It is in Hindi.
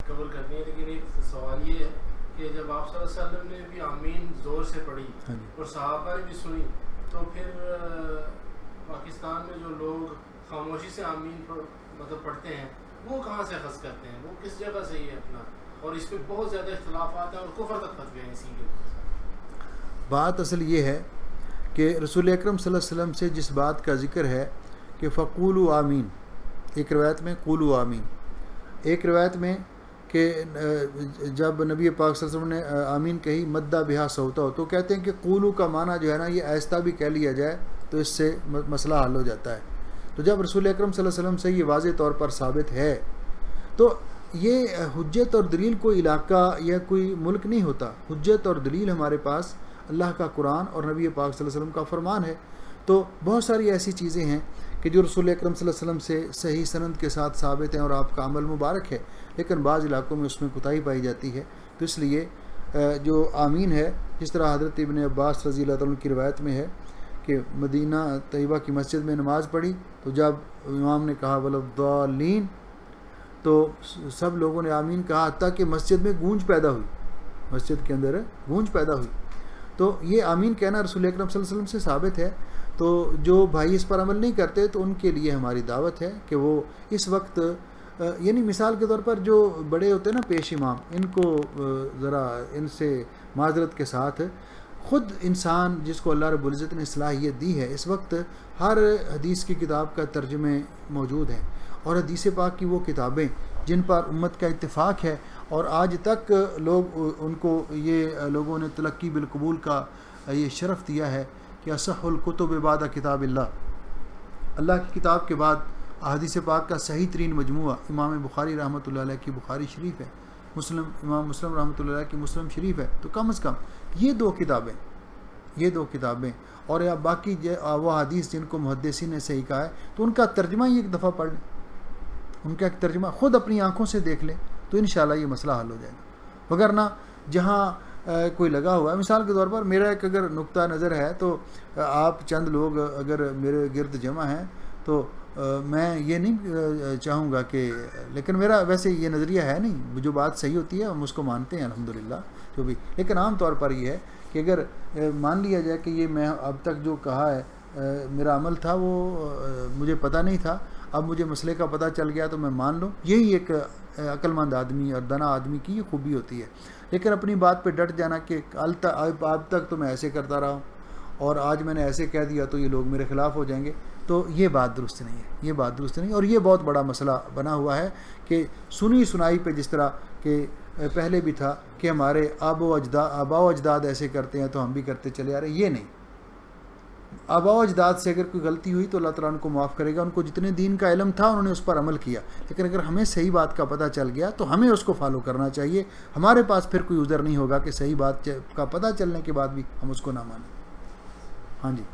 कवर करनी है, लेकिन एक सवाल ये है कि जब आप सल्लल्लाहु अलैहि वसल्लम ने भी आमीन ज़ोर से पढ़ी और सहाबा ने भी सुनी, तो फिर पाकिस्तान में जो लोग खामोशी से आमीन मतलब पढ़ते हैं, वो कहाँ से अखज़ करते हैं, वो किस जगह से ये अपना, और इस पर बहुत ज़्यादा इख्तिलाफ़ात हैं और कुफ्र तक फतवे हैं इसी के। बात असल ये है कि रसूल अकरम सल्लल्लाहु अलैहि वसल्लम से जिस बात का ज़िक्र है कि फ़क़ूलू आमीन, एक रिवायत में कूलू आमीन, एक रिवायत में कि जब नबी पाक सल्लल्लाहु अलैहि वसल्लम ने आमीन कही मद्दा बिहा सौता हो, तो कहते हैं कि कूलू का माना जो है ना, ये आहिस्ता भी कह लिया जाए तो इससे मसला हल हो जाता है। तो जब रसूल अकरम सल्लल्लाहु अलैहि वसल्लम से ये वाज़े तौर पर साबित है, तो ये हुज्जत और दलील कोई इलाका या कोई मुल्क नहीं होता। हुज्जत और दलील हमारे पास अल्लाह का कुरान और नबी पाक सल्लल्लाहु अलैहि वसल्लम का फरमान है। तो बहुत सारी ऐसी चीज़ें हैं कि जो रसूल अकरम सल्लल्लाहु अलैहि वसल्लम से सही सनद के साथ साबित हैं और आपका अमल मुबारक है, लेकिन बाज़ इलाकों में उसमें कोताही पाई जाती है। तो इसलिए जो आमीन है, जिस तरह हज़रत इब्न अब्बास रज़ी अल्लाह तआला की रिवायत में है कि मदीना तैयबा की मस्जिद में नमाज़ पढ़ी, तो जब इमाम ने कहा वलद्दालीन, तो सब लोगों ने आमीन कहा, हत्ता कि मस्जिद में गूंज पैदा हुई, मस्जिद के अंदर गूंज पैदा हुई। तो ये आमीन कहना रसूल अकरम सल्लल्लाहु अलैहि वसल्लम से साबित है। तो जो भाई इस पर अमल नहीं करते, तो उनके लिए हमारी दावत है कि वो इस वक्त, यानी मिसाल के तौर पर जो बड़े होते हैं ना पेश इमाम, इनको ज़रा इनसे माजरत के साथ ख़ुद इंसान जिसको अल्लाह रब्बुल इज़्ज़त ने सलाहियत दी है, इस वक्त हर हदीस की किताब का तर्जुमे मौजूद हैं और हदीस पाक की वो किताबें जिन पर उम्मत का इत्तेफाक है और आज तक लोग उनको ये लोगों ने तलक्की बिलकबूल का ये शरफ़ दिया है कि असहुल कुतुब बाद किताबिल्लाह, अल्लाह की किताब के बाद अहादीस पाक का सही तरीन मजमुआ इमाम बुखारी रहमतुल्लाह अलैह की बुखारी शरीफ है, इमाम मुस्लिम रहमतुल्लाह अलैह की मुस्लिम शरीफ है। तो कम अज़ कम ये दो किताबें और या बाकी वो हदीस जिनको मुहद्दिसीन ने सही कहा है, तो उनका तर्जुमा ही एक दफ़ा पढ़ लें, उनका एक तर्जुमा ख़ुद अपनी आँखों से देख लें, तो इंशाअल्लाह ये मसला हल हो जाएगा। मगर ना जहाँ कोई लगा हुआ है, मिसाल के तौर पर मेरा एक अगर नुक्ता नज़र है, तो आप चंद लोग अगर मेरे गिरद जमा हैं, तो मैं ये नहीं चाहूँगा कि, लेकिन मेरा वैसे ये नज़रिया है नहीं, जो बात सही होती है हम उसको मानते हैं अल्हम्दुलिल्लाह जो भी, लेकिन आम तौर पर ये है कि अगर मान लिया जाए कि ये मैं अब तक जो कहा है मेरा अमल था, वो मुझे पता नहीं था, अब मुझे मसले का पता चल गया तो मैं मान लूँ, यही एक अक्लमंद आदमी और दाना आदमी की ये खूबी होती है। लेकिन अपनी बात पे डट जाना कि अब तक तो मैं ऐसे करता रहा हूँ और आज मैंने ऐसे कह दिया तो ये लोग मेरे ख़िलाफ़ हो जाएंगे, तो ये बात दुरुस्त नहीं है, ये बात दुरुस्त नहीं। और ये बहुत बड़ा मसला बना हुआ है कि सुनी सुनाई पे, जिस तरह के पहले भी था कि हमारे आबा अजदाद ऐसे करते हैं तो हम भी करते चले आ रहे, ये नहीं। आबा अजदाद से अगर कोई गलती हुई तो अल्लाह ताला उनको माफ़ करेगा, उनको जितने दीन का इल्म था उन्होंने उस पर अमल किया, लेकिन अगर हमें सही बात का पता चल गया तो हमें उसको फॉलो करना चाहिए। हमारे पास फिर कोई उज़र नहीं होगा कि सही बात का पता चलने के बाद भी हम उसको ना मानें। हाँ जी।